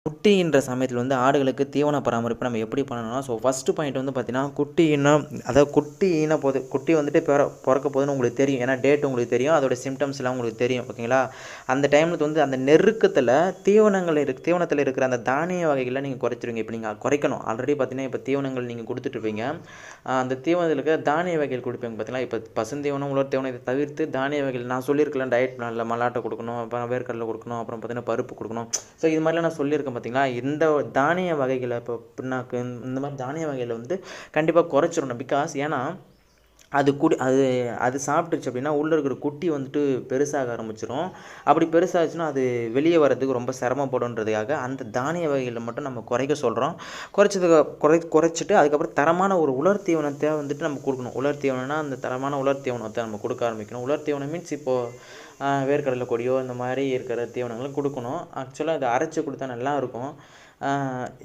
குட்டின்ற சமயத்தில் வந்து ஆடுகளுக்கு தீவன பராமரிப்பு நம்ம எப்படி பண்ணணும்னா, ஸோ ஃபஸ்ட்டு பாயிண்ட் வந்து பார்த்தீங்கன்னா, குட்டி ஈன அதாவது குட்டி ஈன போது குட்டி வந்துட்டு பொறக்க போகுதுன்னு உங்களுக்கு தெரியும். ஏன்னா டேட் உங்களுக்கு தெரியும். அதோட சிம்டம்ஸ்லாம் உங்களுக்கு தெரியும். ஓகேங்களா? அந்த டைம்ல வந்து அந்த நெருக்கத்தில தீவனத்தில இருக்கிற அந்த தானிய வகைகள நீங்க குறைச்சிருவீங்க. இப்ப நீங்க குறைக்கணும். ஆல்ரெடி பார்த்தீங்கன்னா, இப்ப தீவனங்கள் நீங்க குடுத்துட்டுருப்பீங்க. அந்த தீவனத்தில இருக்கிற தானிய வகைகள் குடுப்பீங்க பார்த்தீங்களா? இப்ப பசுந்தீவனம், உலர் தீவனம் இத தவிர்த்து தானிய வகைகள் நான் சொல்லியிருக்கேன்ல டயட் பிளான்ல மல்லாட்டை குடுக்கணும், அப்புறம் வேர்க்கடலை குடுக்கணும், அப்புறம் பார்த்தீங்கன்னா பருப்பு குடுக்கணும். ஸோ இது மாதிரிலாம் நான் சொல்லியிருக்கேன் பார்த்தீங்களா? இந்த தானிய வகைகள இப்போ பிண்ணாக்கு இந்த மாதிரி தானிய வகைகள வந்து கண்டிப்பா குறைச்சிரணும். ஏன்னா அது அது சாப்பிட்டுருச்சு அப்படின்னா, உள்ள இருக்கிற குட்டி வந்துட்டு பெருசாக ஆரம்பிச்சுரும். அப்படி பெருசாச்சுன்னா, அது வெளிய வரதுக்கு ரொம்ப சிரமப்படுன்றதுக்காக, அந்த தானிய வகைகள மட்டும் நம்ம குறைக்க சொல்றோம். குறைச்சிட்டு அதுக்கப்புறம் தரமான ஒரு உலர் தீவனத்த வந்துட்டு நம்ம குடுக்கணும். உலர் தீவனம்னா, அந்த தரமான உலர் தீவனத்த நம்ம குடுக்க ஆரம்பிக்கணும். உலர் தீவனம் மீன்ஸ் இப்போ வேர்க்கடலை கொடியோ, இந்த மாரி இருக்கிற தீவனங்கள குடுக்கணும். ஆக்சுவலா இத அரைச்சு குடுத்தா நல்லாருக்கும்.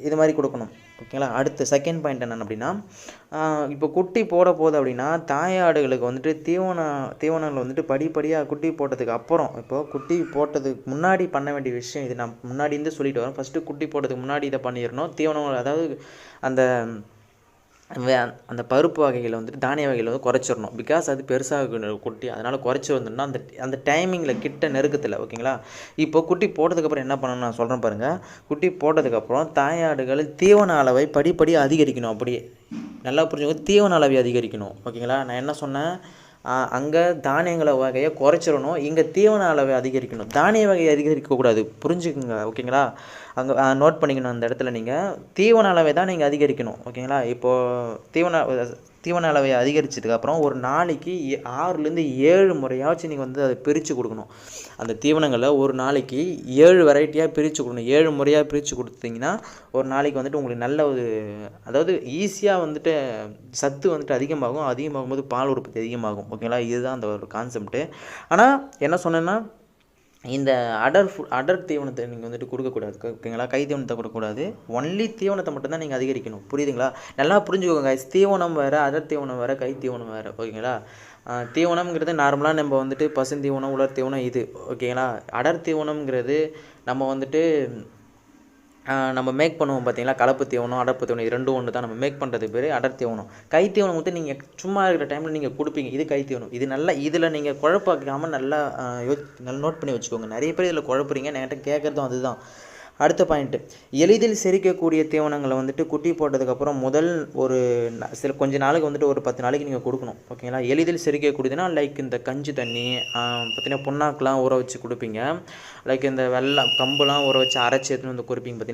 இது மாரி குடுக்கணும். ஓகேங்களா? அடுத்து செகண்ட் பாயிண்ட் என்னென்ன அப்படின்னா, இப்போ குட்டி போகுது அப்படின்னா, தாயாடுகளுக்கு வந்துட்டு தீவனங்கள் வந்துட்டு படிப்படியா குட்டி போட்டதுக்கு அப்புறம், இப்போ குட்டி போட்டதுக்கு முன்னாடி பண்ண வேண்டிய விஷயம் இது நான் முன்னாடி இருந்து சொல்லிட்டு வரேன். ஃபர்ஸ்ட்டு குட்டி போட்டதுக்கு முன்னாடி இத பண்ணிறணும். தீவனம் அதாவது அந்த அந்த பருப்பு வகைகள வந்துட்டு தானிய வகைகள வந்து குறைச்சிரணும். அது பெருசாக குட்டி. அதனால குறைச்சு வந்துடணும். அந்த அந்த டைமிங்கில கிட்ட நெருக்கத்தில ஓகேங்களா? இப்போ குட்டி போட்டதுக்கப்புறம் என்ன பண்ணணும்னு நான் சொல்றேன் பாருங்க. குட்டி போட்டதுக்கப்புறம் தாயாடுகள் தீவன அளவை படிப்படியா அதிகரிக்கணும் அப்படியே. நல்லா புரிஞ்சுக்கோங்க. தீவன அளவை அதிகரிக்கணும். ஓகேங்களா? நான் என்ன சொன்னேன்? அங்க தானியங்கள வகைய குறைச்சிரணும். இங்க தீவன அளவை அதிகரிக்கணும். தானிய வகையை அதிகரிக்கக்கூடாது. புரிஞ்சுக்குங்க. ஓகேங்களா? அங்க நோட் பண்ணிக்கணும் அந்த இடத்துல நீங்க. தீவன அளவை தான் நீங்க அதிகரிக்கணும். ஓகேங்களா? இப்போ தீவன அளவை அதிகரிச்சதுக்கப்புறம் ஒரு நாளைக்கு 6லேருந்து 7 முறையாச்சும் நீங்க வந்து அத பிரிச்சு குடுக்கணும். அந்த தீவனங்கள ஒரு நாளைக்கு 7 வெரைட்டியா பிரிச்சு குடுக்கணும். 7 முறையா பிரிச்சு குடுத்தீங்கன்னா, ஒரு நாளைக்கு வந்துட்டு உங்களுக்கு நல்ல ஒரு அதாவது ஈஸியா வந்துட்டு சத்து வந்துட்டு அதிகமாகும். அதிகமாகும்போது பால் உற்பத்தி அதிகமாகும். ஓகேங்களா? இதுதான் அந்த ஒரு கான்செப்ட்டு. ஆனா என்ன சொன்னேன்னா, இந்த அடர் தீவனத்த நீங்க வந்துட்டு குடுக்கக்கூடாது. ஓகேங்களா? கை தீவனத்த குடுக்கக்கூடாது. ஒன்லி தீவனத்த மட்டும் தான் நீங்க அதிகரிக்கணும். புரியுதுங்களா? நல்லா புரிஞ்சுக்கோங்க காய்ஸ். தீவனம் வேற, அடர் தீவனம் வேற, கை தீவனம் வேற. ஓகேங்களா? தீவனம்ங்கிறது நார்மலா நம்ம வந்துட்டு பசுந்தீவனம், உலர் தீவனம் இது. ஓகேங்களா? அடர் தீவனம்ங்கிறது நம்ம வந்துட்டு நம்ம மேக் பண்ணுவோம் பார்த்தீங்களா? கலப்பு தீவனம், அடர்ப்பு தீவனம் இது 2ம் ஒண்ணு தான். நம்ம மேக் பண்ணுறது பேரு அடர் தீவனம். கை தீவனம் வந்து நீங்க சும்மா இருக்கிற டைம்ல நீங்க குடுப்பீங்க. இது கை தீவனம். இது நல்லா இதில நீங்க குழப்பாக்காம நல்லா நல்லா நோட் பண்ணி வச்சுக்கோங்க. நெறைய பேர் இதில குழப்புறீங்க. என்கிட்ட கேட்கறதும் அதுதான். அடுத்த பாயிண்ட்டு. எளிதில் செரிக்கக்கூடிய தீவனங்கள வந்துட்டு குட்டி போட்டதுக்கப்புறம் முதல் ஒரு கொஞ்ச நாளுக்கு வந்துட்டு ஒரு 10 நாளைக்கு நீங்க குடுக்கணும். ஓகேங்களா? எளிதில் செரிக்கக்கூடியதுன்னா, லைக் இந்த கஞ்சி தண்ணி, பார்த்தீங்கன்னா புண்ணாக்குலாம் ஊற வச்சு குடுப்பீங்க. லைக் இந்த கம்புலாம் ஊற வச்சு அரைச்சு எடுத்துன்னு வந்து குடுப்பீங்க பார்த்தீங்களா?